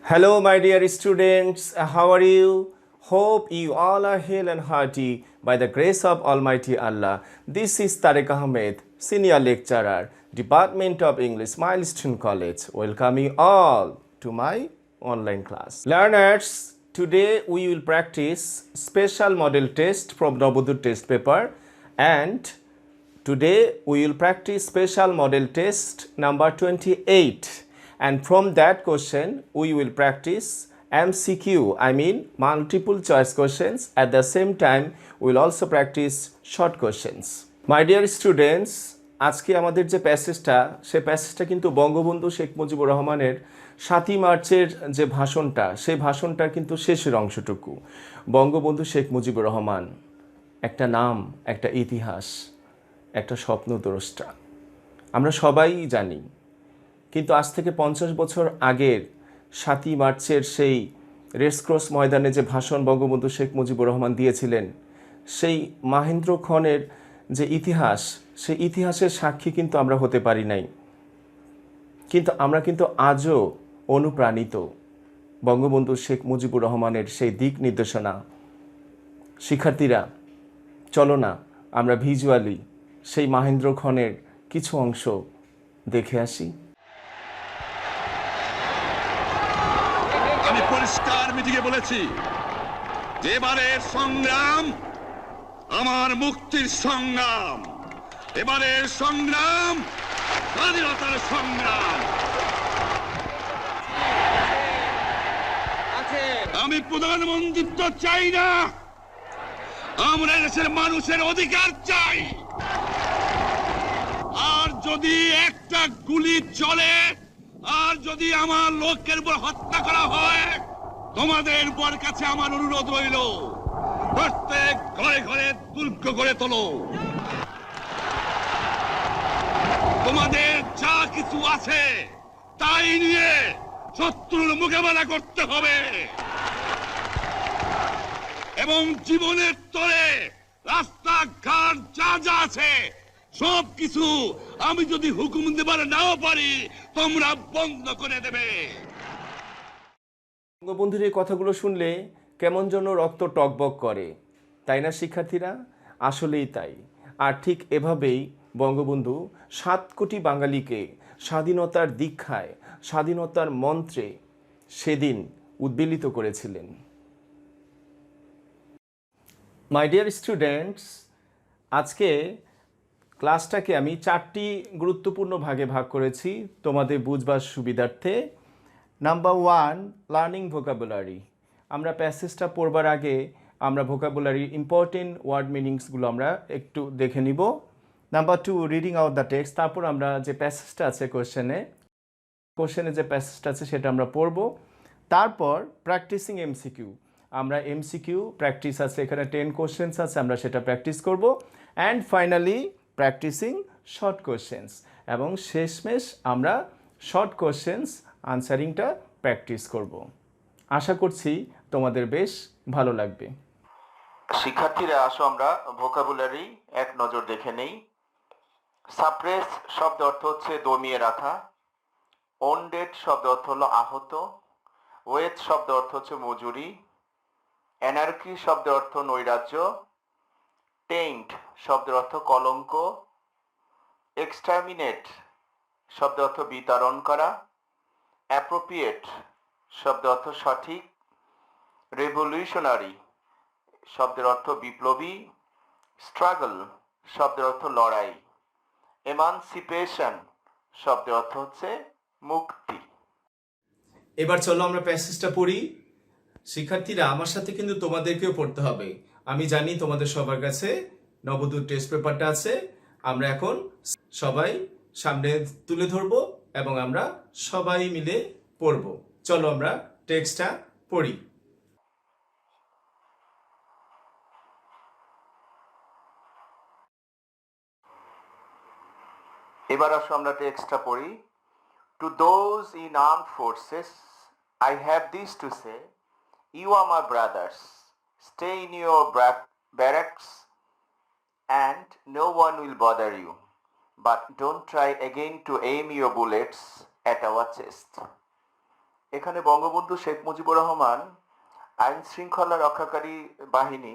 Hello, my dear students. How are you? Hope you all are hale and hearty by the grace of Almighty Allah. This is Tariq Ahmed, Senior Lecturer, Department of English, Milestone College. Welcome you all to my online class. Learners, today we will practice special model test from Novodaya test paper, and today we will practice special model test number 28. And from that question, we will practice MCQ, I mean multiple choice questions. At the same time, we will also practice short questions. My dear students, আজকে আমাদের যে প্যাসেজটা, সেই প্যাসেজটা কিন্তু বঙ্গবন্ধু শেখ মুজিবুর রহমানের 7ই মার্চের যে ভাষণটা, সেই ভাষণটার কিন্তু শেষের অংশটুকু। বঙ্গবন্ধু শেখ মুজিবুর রহমান একটা নাম, একটা ইতিহাস, একটা স্বপ্নদ্রষ্টা, আমরা সবাই জানি। কিন্তু আজ থেকে 50 বছর আগের 7ই মার্চের সেই রেসকোর্স ময়দানে যে ভাষণ বঙ্গবন্ধু শেখ মুজিবুর রহমান দিয়েছিলেন, সেই মহেন্দ্রক্ষণের যে ইতিহাস, সেই ইতিহাসের সাক্ষী কিন্তু আমরা হতে পারি নাই। কিন্তু আমরা কিন্তু আজও অনুপ্রাণিত বঙ্গবন্ধু শেখ মুজিবুর রহমানের সেই দিক নির্দেশনা। শিক্ষার্থীরা, চলো না আমরা ভিজুয়ালি সেই মহেন্দ্রক্ষণের কিছু অংশ দেখে আসি। আমি পরিষ্কার মিটিংয়ে বলেছি, এবারের সংগ্রাম আমার মুক্তির সংগ্রাম, এবারের সংগ্রাম স্বাধীনতার সংগ্রাম। আমি প্রধানমন্ত্রিত্ব চাই না, আমরা দেশের মানুষের অধিকার চাই। আর যদি একটা গুলি চলে, আর যদি আমার লোকের উপর হত্যা করা হয়, তোমাদের উপর কাছে আমার অনুরোধ রইল, প্রত্যেক ঘরে ঘরে দুর্গ গড়ে তোলো। তোমাদের যা কিছু আছে তাই নিয়ে শত্রুর মোকাবেলা করতে হবে, এবং জীবনের তরে রাস্তাঘাট যা যা আছে সব কিছু আমি যদি হুকুম দেবার নাও পারি, তোমরা বন্ধ করে দেবে। বঙ্গবন্ধুর এই কথাগুলো শুনলে কেমন যেন রক্ত টকবক করে, তাই না শিক্ষার্থীরা? আসলেই তাই। আর ঠিক এভাবেই বঙ্গবন্ধু 7 কোটি বাঙালিকে স্বাধীনতার দীক্ষায়, স্বাধীনতার মন্ত্রে সেদিন উদ্বেলিত করেছিলেন। মাই ডিয়ার স্টুডেন্টস, আজকে ক্লাসটাকে আমি 4টি গুরুত্বপূর্ণ ভাগে ভাগ করেছি তোমাদের বুঝবার সুবিধার্থে। Number 1, learning vocabulary. আমরা প্যাসেজটা পড়বার আগে আমরা ভোকাবুলারির ইম্পর্টেন্ট ওয়ার্ড মিনিংসগুলো আমরা একটু দেখে নিব। Number 2, reading out the text. তারপর আমরা যে প্যাসেজটা আছে কোশ্চেনে যে প্যাসেজটা আছে সেটা আমরা পড়ব। তারপর প্র্যাকটিসিং এমসিকিউ। আমরা এমসিকিউ প্র্যাকটিস আছে, এখানে 10 কোশ্চেন্স আছে, আমরা সেটা প্র্যাকটিস করব। And finally practising short questions, এবং শেষমেশ আমরা শর্ট কোশ্চেন্স আনসারিংটা প্র্যাকটিস করব। আশা করছি তোমাদের বেশ ভালো লাগবে। শিক্ষার্থীরা, আসো আমরা ভোকাবুলারি এক নজর দেখে নেই। সাপ্রেস শব্দ অর্থ হচ্ছে দমিয়ে রাখা। ওনডেড শব্দ অর্থ হলো আহত। ওয়েজ শব্দ অর্থ হচ্ছে মজুরি। অ্যানার্কি শব্দ অর্থ নৈরাজ্য। টেইন্ট শব্দের অর্থ কলঙ্ক। এক্সটারমিনেট শব্দ অর্থ বিতরণ করা। অ্যাপ্রোপ্রিয়েট শব্দ অর্থ সঠিক। রেভলিউশনারি শব্দের অর্থ বিপ্লবী। স্ট্রাগল শব্দের অর্থ লড়াই। এমানসিপেশন শব্দের অর্থ হচ্ছে মুক্তি। এবার চলো আমরা প্যাসেজটা পড়ি। শিক্ষার্থীরা, আমার সাথে কিন্তু তোমাদেরকেও পড়তে হবে। আমি জানি তোমাদের সবার কাছে নবোদয় টেস্ট পেপারটা আছে। আমরা এখন সবাই সামনে তুলে ধরবো এবং আমরা সবাই মিলে পড়ব। চলো আমরা টেক্সটটা পড়ি। এবার আসো আমরা টেক্সটটা পড়ি। To those in armed forces, I have this to say, you are my brothers. Stay in your barracks and no one will bother you. But don't try again to aim your bullets at our chest. এখানে বঙ্গবন্ধু শেখ মুজিবুর রহমান আইন শৃঙ্খলা রক্ষাকারী বাহিনী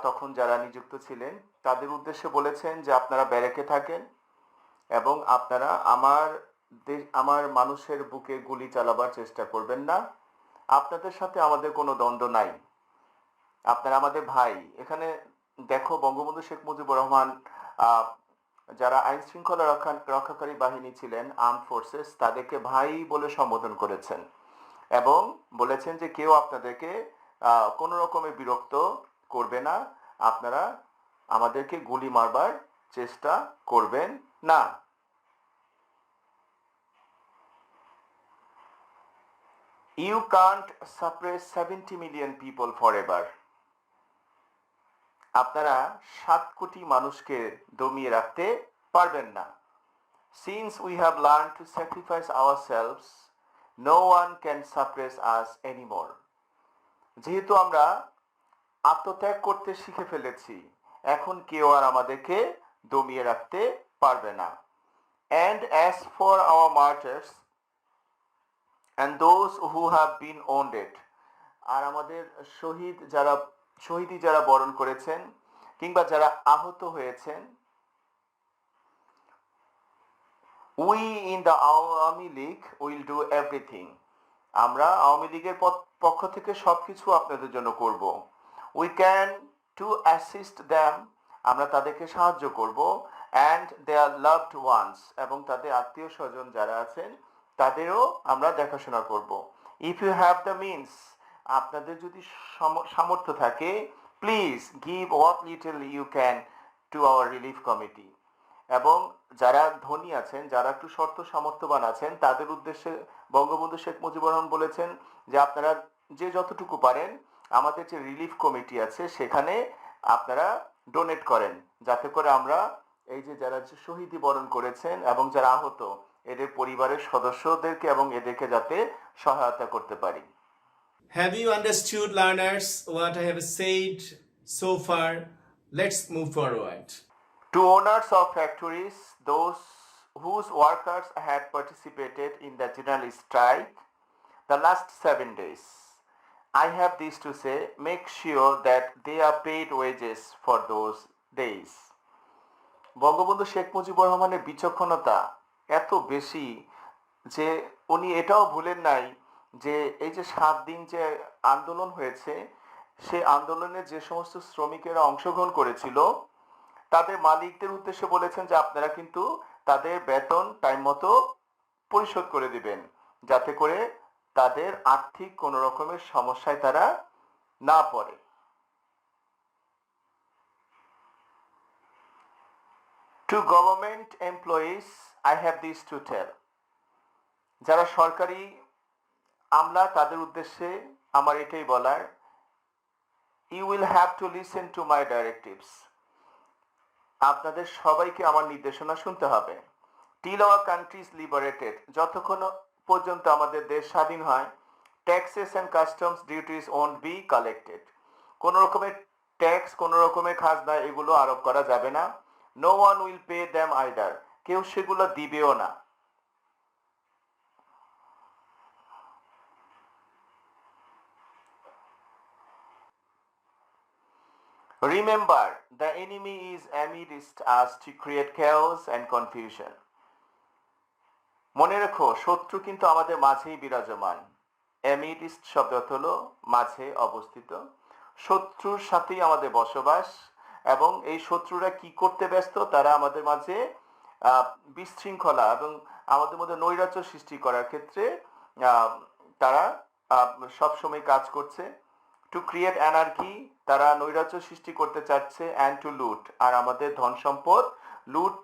তখন যারা নিযুক্ত ছিলেন তাদের উদ্দেশ্যে বলেছেন যে আপনারা ব্যারেকে থাকেন এবং আপনারা আমার মানুষের বুকে গুলি চালাবার চেষ্টা করবেন না। আপনাদের সাথে আমাদের কোনো দ্বন্দ্ব নাই, আপনারা আমাদের ভাই। এখানে দেখো বঙ্গবন্ধু শেখ মুজিবুর রহমান যারা আইন শৃঙ্খলা রক্ষাকারী বাহিনী ছিলেন, আর্মড ফোর্সেস, তাদেরকে ভাই বলে সম্বোধন করেছেন এবং বলেছেন যে কেউ আপনাদেরকে কোনো রকমের বিরক্ত করবে না, আপনারা আমাদেরকে গুলি মারবার চেষ্টা করবেন না। You can't suppress 70 million people forever. আপনারা 7 কোটি মানুষকে দমিয়ে রাখতে পারবেন না। Since we have learned to sacrifice ourselves, no one can suppress us anymore. যেহেতু আমরা আত্মত্যাগ করতে শিখে ফেলেছি, এখন কেউ আর আমাদেরকে দমিয়ে রাখতে পারবে না। And as for our martyrs and those who have been wounded, আর আমাদের শহীদি যারা বরণ করেছেন কিংবা যারা আহত হয়েছেন, we in the Awami League will do everything. আমরা আওয়ামী লীগের পক্ষ থেকে সবকিছু আপনাদের জন্য করব। We can to assist them, আমরা তাদেরকে সাহায্য করব, and their loved ones, এবং তাদের আত্মীয় স্বজন যারা আছেন তাদেরও আমরা দেখাশোনা করব। If you have the means, আপনাদের যদি সামর্থ্য থাকে, please give what little you can to our relief committee. এবং যারা ধনী আছেন, যারা একটু সামর্থ্যবান আছেন, তাদের উদ্দেশ্যে বঙ্গবন্ধু শেখ মুজিবুর রহমান বলেছেন যে আপনারা যে যতটুকু পারেন আমাদের যে রিলিফ কমিটি আছে সেখানে আপনারা ডোনেট করেন, যাতে করে আমরা এই যে যারা শহীদি বরণ করেছেন এবং যারা আহত এদের পরিবারের সদস্যদেরকে এবং এদেরকে যাতে সহায়তা করতে পারি। Have you understood, learners, what I have said so far? Let's move forward. To owners of factories, those whose workers had participated in the general strike the last 7 days, I have this to say, make sure that they are paid wages for those days. Bangabandhu Sheikh Mujibur রহমানের বিচক্ষণতা এত বেশি যে উনি এটাও ভুলেন নাই যে এই যে 7 দিন যে আন্দোলন হয়েছে, সেই আন্দোলনে যে সমস্ত শ্রমিকেরা অংশগ্রহণ করেছিল তাদের মালিকদের উদ্দেশ্যে বলেছেন যে আপনারা কিন্তু তাদের বেতন টাইম মতো পরিশোধ করে দিবেন, যাতে করে তাদের আর্থিক কোনো রকমের সমস্যায় তারা না পড়ে। To government employees, I have this to tell. যারা সরকারি আমলা তাদের উদ্দেশ্যে আমার এটাই বলার, you will have to listen to my directives. আপনাদের সবাইকে আমার নির্দেশনা শুনতে হবে। Till our country is liberated, যতক্ষণ পর্যন্ত আমাদের দেশ স্বাধীন হয়, taxes and customs duties won't be collected. কোনো রকমের ট্যাক্স, কোনো রকমের খাজনা এগুলো আরোপ করা যাবে না। No one will pay them either, কেউ সেগুলো দিবেও না। Remember, the enemy is amidst us to create chaos and confusion. মনে রেখো, শত্রু কিন্তু আমাদের মাঝেই বিরাজমান। amidst শব্দ হলো মাঝে অবস্থিত। শত্রুর সাথেই আমাদের বসবাস এবং এই শত্রুরা কি করতে ব্যস্ত, তারা আমাদের মাঝে বিশৃঙ্খলা এবং আমাদের মধ্যে নৈরাজ্য সৃষ্টি করার ক্ষেত্রে তারা সবসময় কাজ করছে। টু ক্রিয়েট অ্যানার্কি, তারা নৈরাজ্য সৃষ্টি করতে চাচ্ছে, অ্যান্ড টু লুট, আর আমাদের ধন সম্পদ লুট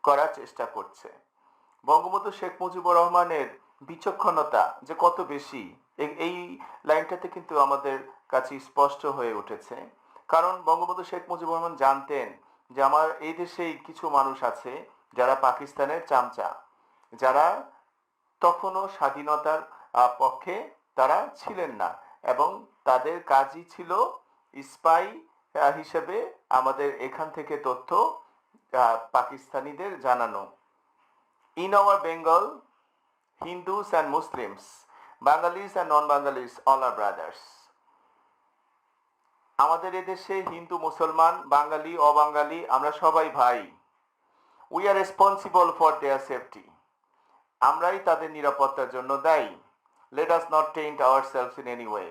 করার চেষ্টা করছে। বঙ্গবন্ধু শেখ মুজিবুর রহমানের বিচক্ষণতা যে কত বেশি, এই লাইনটাতে কিন্তু আমাদের কাছে স্পষ্ট হয়ে উঠেছে। কারণ বঙ্গবন্ধু শেখ মুজিবুর রহমান জানতেন যে আমার এই দেশেই কিছু মানুষ আছে যারা পাকিস্তানের চামচা, যারা তখনও স্বাধীনতার পক্ষে তারা ছিলেন না এবং তাদের কাজই ছিল স্পাই হিসেবে আমাদের এখান থেকে তথ্য পাকিস্তানিদের জানানো। In our Bengal, Hindus and Muslims, Bengalis and non-Bengalis, all are brothers. আমাদের এদেশে হিন্দু, মুসলমান, বাঙালি, অবাঙালি আমরা সবাই ভাই। We are responsible for their safety. আমরাই তাদের নিরাপত্তার জন্য দায়ী। Let us not taint ourselves in any way.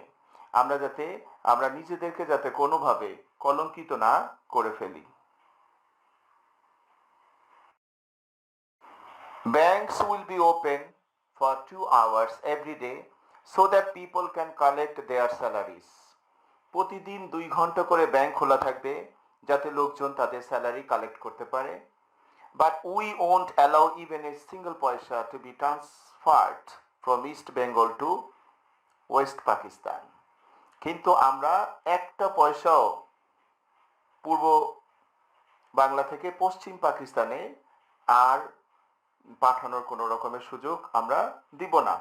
আমরা নিজেদেরকে যাতে কোনোভাবে কলঙ্কিত না করে ফেলি। Banks will be open for 2 hours every day so that people can collect their salaries. প্রতিদিন 2 ঘন্টা করে ব্যাংক খোলা থাকবে যাতে লোকজন তাদের স্যালারি কালেক্ট করতে পারে। But we won't allow even a single পয়সা to be transferred from East Bengal to West Pakistan. কিন্তু আমরা একটা পয়সাও পূর্ব বাংলা থেকে পশ্চিম পাকিস্তানে আর পাঠানোর কোনো রকমের সুযোগ আমরা দিব না।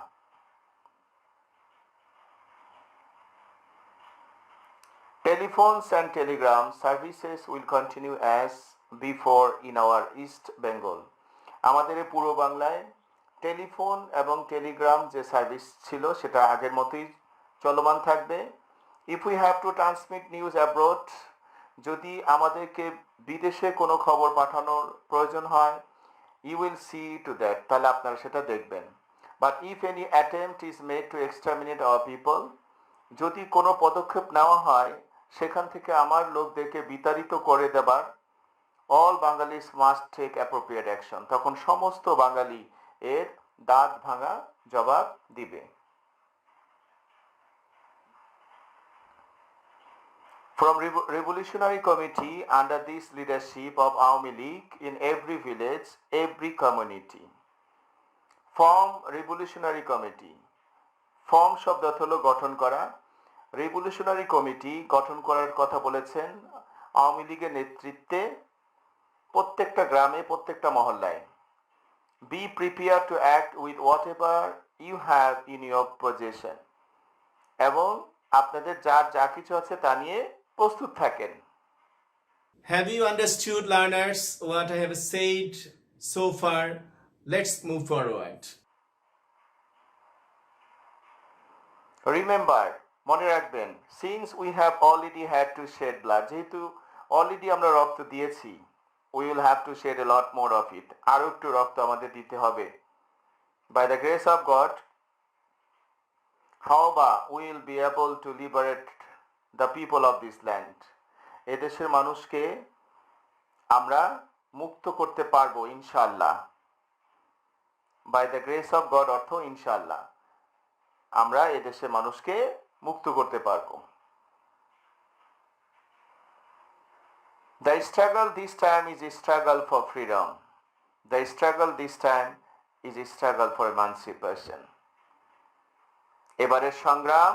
Telephones and telegram services will continue as before in our East Bengal. আমাদের পূর্ব বাংলায় টেলিফোন এবং টেলিগ্রাম যে সার্ভিস ছিল সেটা আগের মতোই চলমান থাকবে। If we have to transmit news abroad, যদি আমাদেরকে বিদেশে কোনো খবর পাঠানোর প্রয়োজন হয়, you will see to that, তাহলে আপনারা সেটা দেখবেন। But if any attempt is made to exterminate our people, যদি কোনো পদক্ষেপ নেওয়া হয় সেখান থেকে আমার লোকদেরকে বিতাড়িত করে দেবার, all Bengalis must take appropriate action. তখন সমস্ত বাঙালি এর দাঁত ভাঙা জবাব দিবে। From Revolutionary Committee under this leadership of Awami League in every village, every community. Form Revolutionary Committee. Form শব্দ হলো গঠন করা। রেভলিউশনারি কমিটি গঠন করার কথা বলেছেন আওয়ামী লীগের নেতৃত্বে প্রত্যেকটা গ্রামে, প্রত্যেকটা মহল্লায়। Be prepared to act with whatever you have in your possession. এবং আপনাদের যার যা কিছু আছে তা নিয়ে প্রস্তুত থাকেন। Have you understood, learners, what I have said so far? Let's move forward. Remember, মনে রাখবেন, since we have already had to shed blood, যেহেতু অলরেডি আমরা রক্ত দিয়েছি, we will have to shed a lot more of it. আরো একটু রক্ত আমাদের দিতে হবে। By the grace of God, however, we will be able to liberate the people of this land. এদেশের মানুষকে আমরা মুক্ত করতে পারবো ইনশাআল্লাহ। By the grace of God অর্থ ইনশাআল্লাহ, আমরা এদেশের মানুষকে মুক্ত করতে পারবো। The struggle this time is a struggle for freedom. The struggle this time is a struggle for emancipation. এবারের সংগ্রাম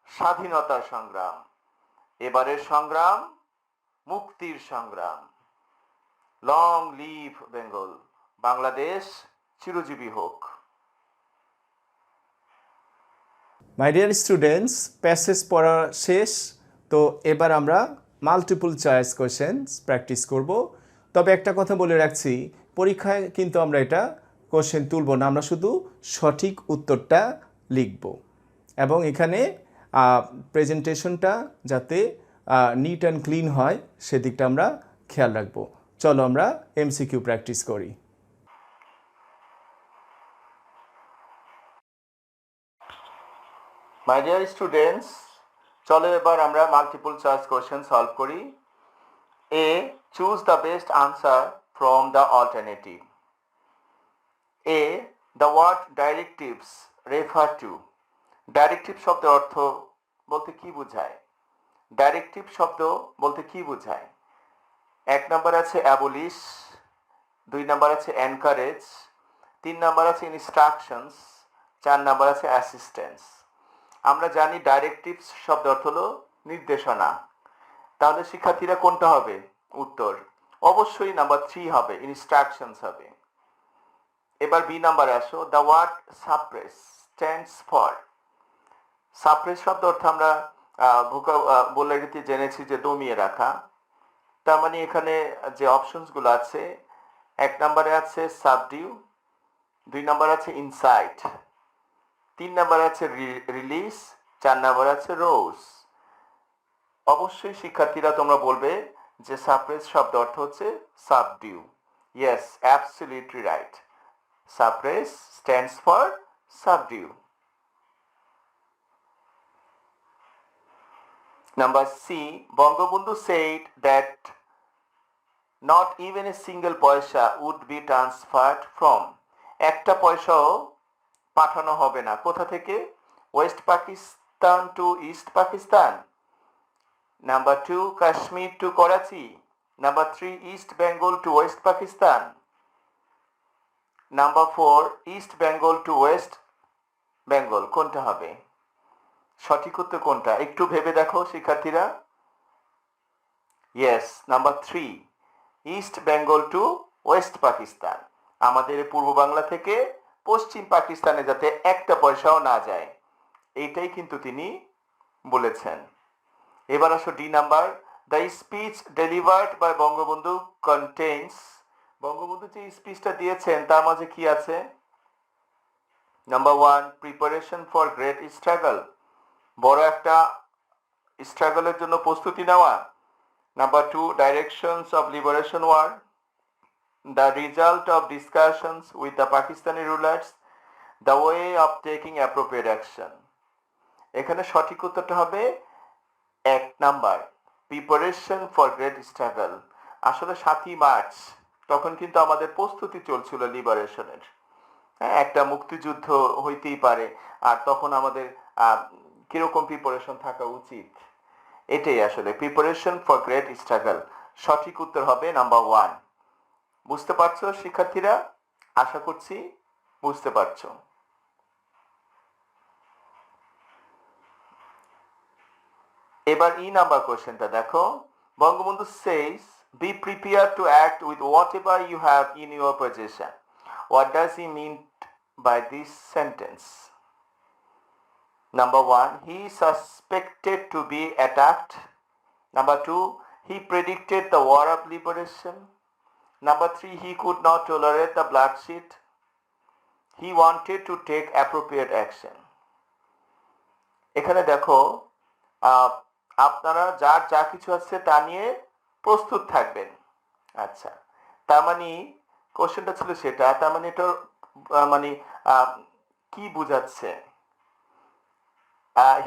স্বাধীনতার সংগ্রাম, এবারের সংগ্রাম মুক্তির সংগ্রাম। লং লিভ বেঙ্গল, বাংলাদেশ চিরজীবী হোক। মাই ডিয়ার স্টুডেন্টস, প্যাসেজ পড়া শেষ। তো এবার আমরা মাল্টিপল চয়েস কোশ্চেন্স প্র্যাকটিস করব। তবে একটা কথা বলে রাখছি, পরীক্ষায় কিন্তু আমরা এটা কোশ্চেন তুলব না, আমরা শুধু সঠিক উত্তরটা লিখব এবং এখানে প্রেজেন্টেশনটা যাতে নিট অ্যান্ড ক্লিন হয় সেদিকটা আমরা খেয়াল রাখব। চলো আমরা এমসিকিউ প্র্যাকটিস করি। মাই ডিয়ার স্টুডেন্টস, চলো এবার আমরা মাল্টিপল চয়েস কোশ্চেন সলভ করি। A, choose the best answer from the alternative. A, the word directives refer to. Directive শব্দের অর্থ বলতে কি বোঝায়? ডাইরেক্টিভ শব্দ বলতে কি বোঝায়? 1 নম্বর আছে অ্যাবলিশ, 2 নম্বর আছে এনকারেজ, 3 নম্বর আছে ইনস্ট্রাকশনস, 4 নম্বর আছে অ্যাসিস্ট্যান্স। আমরা জানি ডাইরেক্টিভস শব্দ অর্থ হলো নির্দেশনা। তাহলে শিক্ষার্থীরা কোনটা হবে উত্তর? অবশ্যই নাম্বার 3 হবে, ইনস্ট্রাকশনস হবে। এবার বি নাম্বারে আসো। The word suppress stands for. Suppress শব্দ অর্থ আমরা ভোকাবুলারিতে জেনেছি যে দমিয়ে রাখা। তার মানে এখানে যে অপশনসগুলো আছে, 1 নম্বরে আছে সাবডিউ, 2 নম্বরে আছে ইনসাইট, 3 নম্বরে আছে রিলিজ, 4 নম্বরে আছে রোজ। অবশ্যই শিক্ষার্থীরা তোমরা বলবে যে সাপ্রেস শব্দ অর্থ হচ্ছে subdue. Yes, absolutely right. Suppress stands for subdue. Number C, Bangabandhu said that not even a single পয়সা would be transferred from, একটা পয়সাও পাঠানো হবে না। কোথা থেকে? West Pakistan to East Pakistan. Number 2, Kashmir to Karachi. Number 3, East Bengal to West Pakistan. Number 4, East Bengal to West Bengal. কোনটা হবে? সঠিক উত্তর কোনটা একটু ভেবে দেখো শিক্ষার্থীরা। Yes, number 3, East Bengal to West Pakistan. আমাদের পূর্ব বাংলা থেকে পশ্চিম পাকিস্তানে যাতে একটা পয়সাও না যায়, এইটাই কিন্তু তিনি বলেছেন। এবার আসো D number. The speech delivered by Bangabandhu contains, Bangabandhu যে স্পিচটা দিয়েছেন তার মাঝে কি আছে? Number 1, preparation for great struggle, বড় একটা স্ট্রাগলের জন্য প্রস্তুতি নেওয়া। Number 2, directions of liberation war, the result of discussions with the Pakistani rulers, the way of taking appropriate action. এখানে সঠিক উত্তরটা হবে 1 number, preparation for great struggle. আসলে 7ই মার্চ তখন কিন্তু আমাদের প্রস্তুতি চলছিল লিবারেশনের। হ্যাঁ, একটা মুক্তিযুদ্ধ হইতেই পারে, আর তখন আমাদের কিরকম প্রিপারেশন থাকা উচিত, এটাই আসলে প্রিপারেশন ফর গ্রেট স্ট্রাগল। সঠিক উত্তর হবে নাম্বার 1। বুঝতে পারছো শিক্ষার্থীরা? আশা করছি বুঝতে পারছো। এবার ই নাম্বার কোশ্চেনটা দেখো। Bangabandhu says be prepared to act with whatever you have in your possession. What does he mean by this sentence? Number 1, he suspected to be attacked. Number 2, he predicted the war of liberation. Number 3, he could not tolerate the bloodshed. He wanted to take appropriate action. এখানে দেখো আপনারা যার যা কিছু আছে তা নিয়ে প্রস্তুত থাকবেন। আচ্ছা, তার মানে কোশ্চেনটা ছিল সেটা। তার মানে এটা মানে কি বোঝাচ্ছে?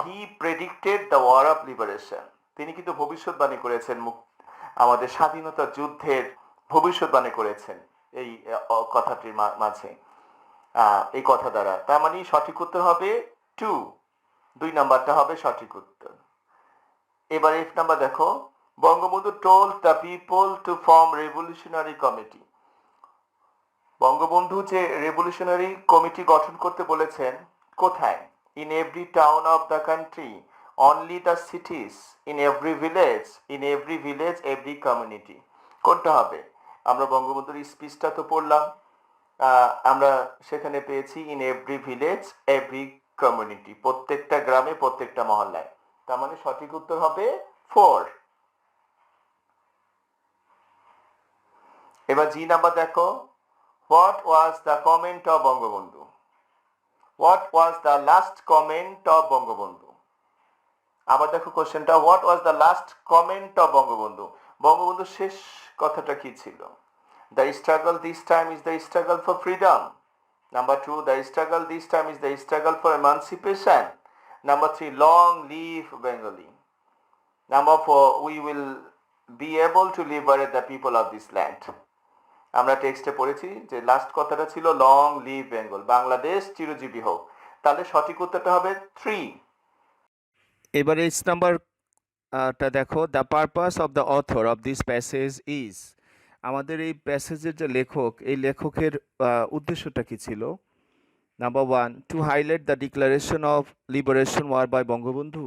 He predicted the war of liberation, তিনি কিন্তু ভবিষ্যৎবাণী করেছেন, আমাদের স্বাধীনতা যুদ্ধের ভবিষ্যৎবাণী করেছেন এই কথাটির মাঝে, এই কথা দ্বারা। তার মানে সঠিক উত্তর হবে 2 নাম্বারটা হবে সঠিক উত্তর। এবার এফ নাম্বার দেখো। Bangabandhu told the people to form revolutionary committee, Bangabandhu যে রেভলিউশনারি কমিটি গঠন করতে বলেছেন কোথায়? In every town of the country, only the সিটিজ, in every village, every community. কোনটা হবে? আমরা বঙ্গবন্ধুর স্পিচটা তো পড়লাম, আমরা সেখানে পেয়েছি in every village every community, প্রত্যেকটা গ্রামে প্রত্যেকটা মহল্লায়। তার মানে সঠিক উত্তর হবে 4। এবার জি নাম্বার দেখো। What was the comment of Bangabandhu? What was the last comment of Bangabandhu? আবার দেখো কোশ্চেনটা, what was the last comment of Bangabandhu? বঙ্গবন্ধুর শেষ কথাটা কি ছিল? The struggle this time is the struggle for freedom. Number 2, the struggle this time is the struggle for এমানসিপেশন। Number 3, long live Bengali. Number 4, we will be able to liberate the people of this land. আমরা টেক্সটে পড়েছি যে last কথাটা ছিল long live Bengal, Bangladesh চিরজীবী হোক। তাহলে সঠিক উত্তরটা হবে 3। এবার এইচ নাম্বারটা দেখো। The purpose of the author of this passage is, আমাদের এই প্যাসেজের যে লেখক, এই লেখকের উদ্দেশ্যটা কি ছিল? Number 1, to highlight the declaration of liberation war by Bangabandhu.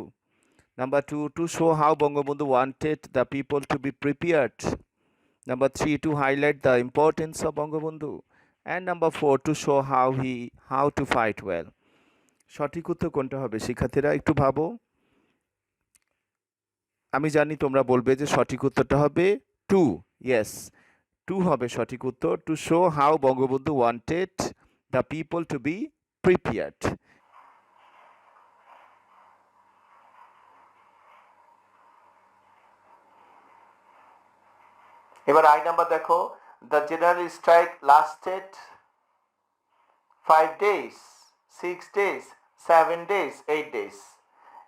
Number 2, to show how Bangabandhu wanted the people to be prepared. Number 3, to highlight the importance of Bangabandhu. And number 4, to show how to fight well. সঠিক উত্তর কোনটা হবে শিক্ষার্থীরা একটু ভাবো। আমি জানি তোমরা বলবে যে সঠিক উত্তরটা হবে 2। ইয়েস, 2 হবে সঠিক উত্তর। To show how Bangabandhu wanted the people to be prepared. এবার আই নাম্বার দেখো, the general strike lasted 5 days, 6 days, 7 days, 8 days।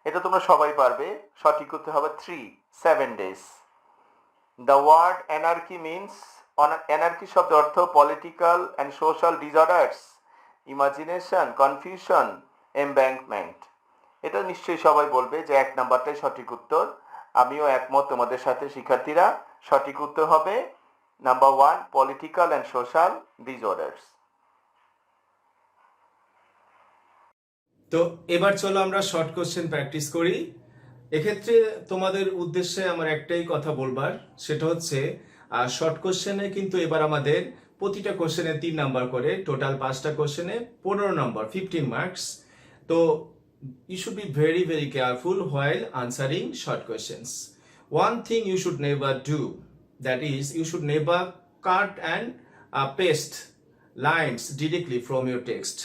এটা তোমরা সবাই পারবে, সঠিক উত্তর হবে 3, 7 days। The word anarchy means, anarchy শব্দ অর্থ political and social disorders, imagination, confusion, embankment. এটা নিশ্চয়ই সবাই বলবে যে 1 নাম্বারটাই সঠিক উত্তর। আমিও একমত তোমাদের সাথে শিক্ষার্থীরা, সঠিক উত্তর হবে number 1, political and social disorders. তো এবার চলো আমরা শর্ট কোশ্চেন প্র্যাকটিস করি। এক্ষেত্রে তোমাদের উদ্দেশ্যে আমার একটাই কথা বলবার, সেটা হচ্ছে শর্ট কোশ্চেনে কিন্তু এবার আমাদের প্রতিটা কোশ্চেনে 3 নাম্বার করে, টোটাল 5টা কোশ্চেনে 15 নম্বর, 15 মার্কস। তো you should be very very careful while answering short questions. One thing you should never do, that is you should never cut and paste lines directly from your text.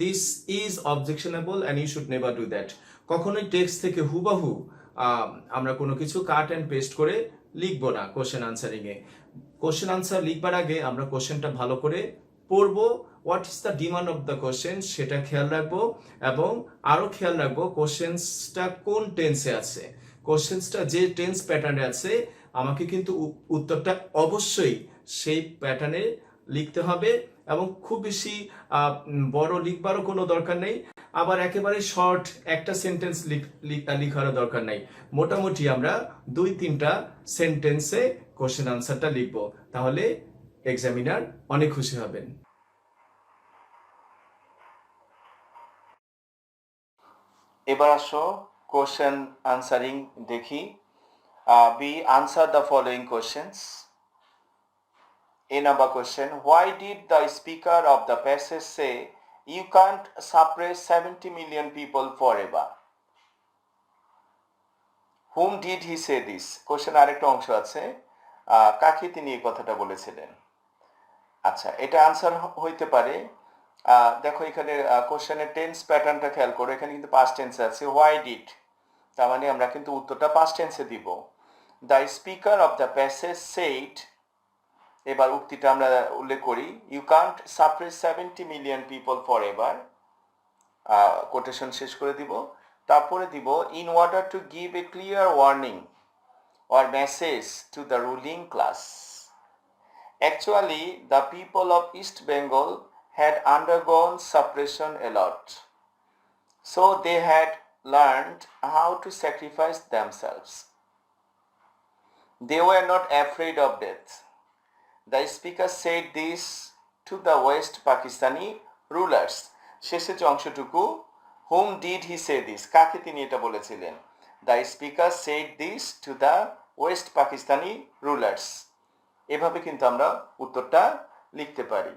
This is objectionable and you should never do that. কখনোই text থেকে হুবহু আমরা কোনো কিছু cut and paste করে লিখবো না question answering এ। Question answer লিখবার আগে আমরা কোশ্চেনটা ভালো করে পড়বো, what is the demand of the question সেটা খেয়াল রাখবো, এবং আরো খেয়াল রাখবো কোশ্চেন্সটা কোন টেন্সে আছে। কোশ্চেন্সটা যে টেন্স প্যাটার্নে আছে আমাকে কিন্তু উত্তরটা অবশ্যই সেই প্যাটার্নে লিখতে হবে, এবং খুব বেশি বড় লিখবারও কোনো দরকার নেই, আবার একেবারে শর্ট একটা সেন্টেন্স লিখারও দরকার নাই। মোটামুটি আমরা 2-3টা সেন্টেন্সে কোশ্চেন আনসারটা লিখবো, তাহলে এক্সামিনার অনেক খুশি হবেন। এবার আসো কোশ্চেন আনসারিং দেখি। we answer the following questions. A number question, why did the speaker of the passage say you can't suppress 70 million people forever? Whom did he say this? Question আরেকটা অংশ আছে, কাকে তিনি এই কথাটা বলেছিলেন। আচ্ছা, এটা আনসার হইতে পারে, দেখো এখানে কোশ্চেনের টেন্স প্যাটার্নটা খেয়াল করো, এখানে কিন্তু পাস্ট টেন্সে আছে হোয়াই ডিড, তার মানে আমরা কিন্তু উত্তরটা পাস্ট টেন্সে দিব। The speaker of the passage said, এবার উক্তিটা আমরা উল্লেখ করি, you can't suppress 70 million people forever, কোটেশন শেষ করে দিব। তারপরে দিব in order to give a clear warning or message to the ruling class. Actually, the people of East Bengal had undergone suppression a lot. So they had learned how to sacrifice themselves. They were not afraid of death. The speaker said this to the West Pakistani rulers. শেষে যে অংশটুকু, whom did he say this? কাকে তিনি এটা বলেছিলেন? The speaker said this to the West Pakistani rulers. এভাবে কিন্তু আমরা উত্তরটা লিখতে পারি।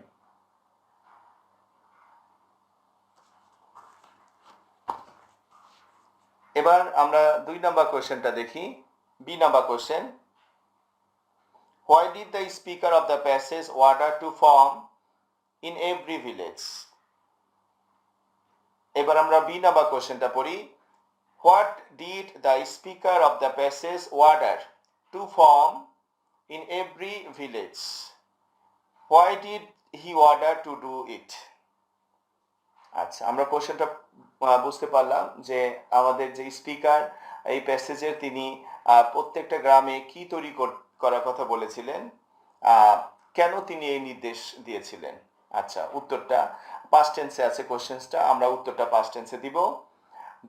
এবার আমরা 2 নাম্বার কোশ্চেনটা দেখি। B number question, why did the speaker of the passage order to form in every village? এবার আমরা বি নাম্বার কোশ্চেনটা পড়ি, what did the speaker of the passage order to form in every village? Why did he order to do it? আচ্ছা, আমরা কোশ্চেনটা বুঝতে পারলাম যে আমাদের যে স্পিকার এই প্যাসেজের তিনি প্রত্যেকটা গ্রামে কি তৈরি করার কথা বলেছিলেন, কেন তিনি এই নির্দেশ দিয়েছিলেন। আচ্ছা, উত্তরটা পাস্ট টেন্সে আছে, কোশ্চেনটা আমরা উত্তরটা পাস্ট টেন্সে দিব।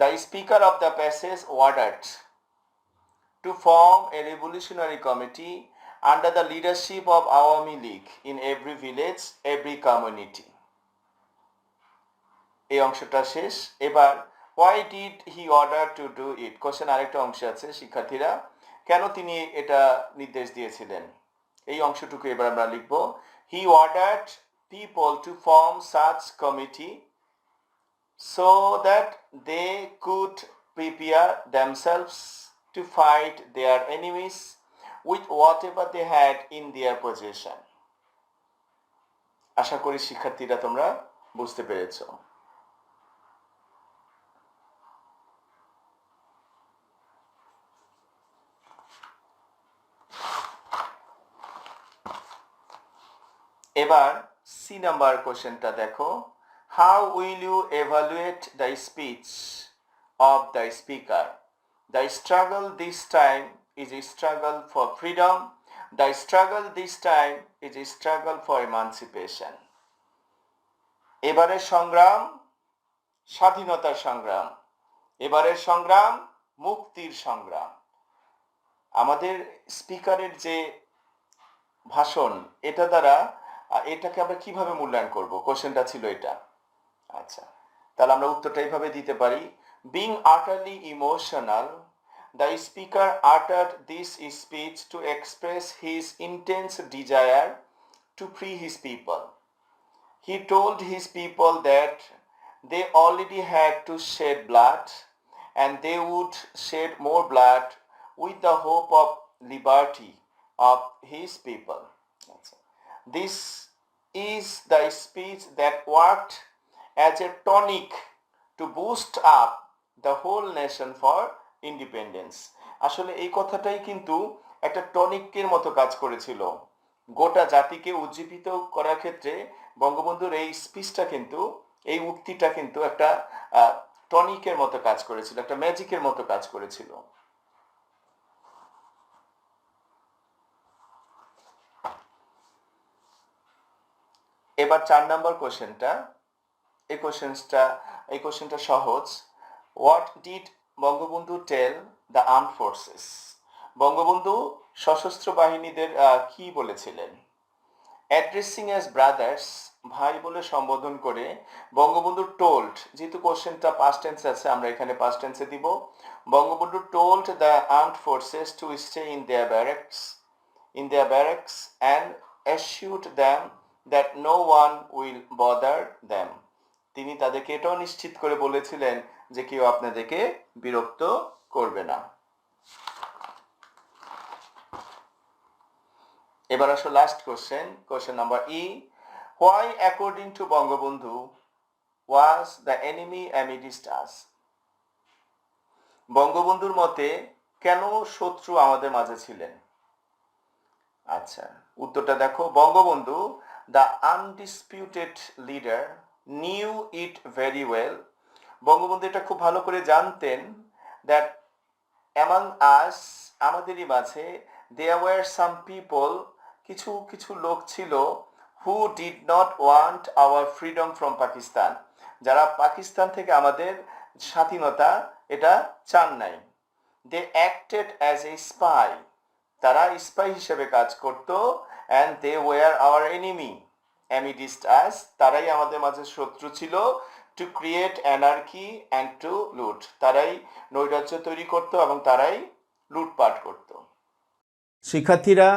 The speaker of the passage ordered to form a revolutionary committee under the leadership of Awami League in every village, every community. এই অংশটা শেষ। এবার why did he order to do it? Question আরেকটা অংশ আছে শিক্ষার্থীরা, কেন তিনি এটা নির্দেশ দিয়েছিলেন। এই অংশটুকু এবার আমরা লিখব। He ordered people to form such committee so that they could prepare themselves to fight their enemies with whatever they had in their possession. আশা করি শিক্ষার্থীরা তোমরা বুঝতে পেরেছো। এবার সি নাম্বার কোশ্চেনটা দেখো। How will you evaluate the speech of the speaker? The struggle this time is a struggle for freedom. The struggle this time is a struggle for emancipation. এবারের সংগ্রাম স্বাধীনতার সংগ্রাম, এবারের সংগ্রাম মুক্তির সংগ্রাম। আমাদের স্পিকারের যে ভাষণ, এটা দ্বারা এটাকে আমরা কিভাবে মূল্যায়ন করব, কোশ্চেনটা ছিল এটা। আচ্ছা, তাহলে আমরা উত্তরটা এইভাবে দিতে পারি। Being utterly emotional, the speaker uttered this speech to express his intense desire to free his people. He told his people that they already had to shed blood and they would shed more blood with the hope of liberty of his people. This is the speech that worked as a tonic to boost up the whole nation for independence. আসলে এই কথাটাই কিন্তু একটা টনিকের মতো কাজ করেছিল, গোটা জাতিকে উজ্জীবিত করার ক্ষেত্রে বঙ্গবন্ধুর এই স্পিচটা কিন্তু, এই উক্তিটা কিন্তু একটা টনিকের মতো কাজ করেছিল, একটা ম্যাজিকের মতো কাজ করেছিল। এবার 4 নম্বর কোশ্চেনটা, এই কোশ্চেনটা সহজ। What did Bangabandhu tell the armed forces? Bangabandhu সশস্ত্র বাহিনীদের কি বলেছিলেন? অ্যাড্রেসিং অ্যাজ ব্রাদার্স, ভাই বলে সম্বোধন করে বঙ্গবন্ধু টোল্ড, যেহেতু কোশ্চেনটা পাস্ট টেন্স আছে আমরা এখানে পাস্ট টেন্সে দিব, Bangabandhu told the armed forces to stay in their barracks and assured them that no one will bother them. তিনি তাদেরকে এটাও নিশ্চিত করে বলেছিলেন যে কেউ আপনাদেরকে বিরক্ত করবে না। এবার আসো last question number E. Why according to Bangabandhu was the enemy amidst us? বঙ্গবন্ধুর মতে কেন শত্রু আমাদের মাঝে ছিলেন? আচ্ছা, উত্তরটা দেখো। Bangabandhu, the undisputed leader, knew it very well. Bangabandhu এটা খুব ভালো করে জানতেন that among us, আমাদেরই মাঝে, there were some people, কিছু লোক ছিল, who did not want our freedom from Pakistan, যারা পাকিস্তান থেকে আমাদের স্বাধীনতা এটা চান নাই। They acted as a spy, তারা স্পাই হিসেবে কাজ করত, and they were our enemy amidst us, তারাই আমাদের মাঝে শত্রু ছিল, to create anarchy and to loot, তারাই নৈরাজ্য তৈরি করত এবং তারাই লুটপাট করত। শিক্ষার্থীরা,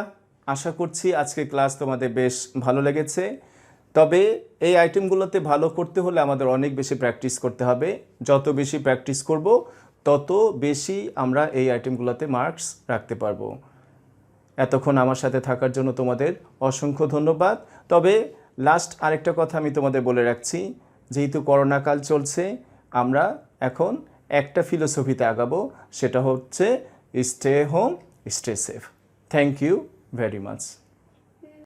আশা করছি আজকের ক্লাস তোমাদের বেশ ভালো লেগেছে। তবে এই আইটেমগুলোতে ভালো করতে হলে আমাদের অনেক বেশি প্র্যাকটিস করতে হবে। যত বেশি প্র্যাকটিস করব তত বেশি আমরা এই আইটেমগুলোতে মার্কস রাখতে পারবো। এতক্ষণ আমার সাথে থাকার জন্য তোমাদের অসংখ্য ধন্যবাদ। তবে লাস্ট আরেকটা কথা আমি তোমাদের বলে রাখছি, যেহেতু করোনাকাল চলছে, আমরা এখন একটা ফিলোসফিতে আগাবো, সেটা হচ্ছে stay home, stay safe. Thank you very much.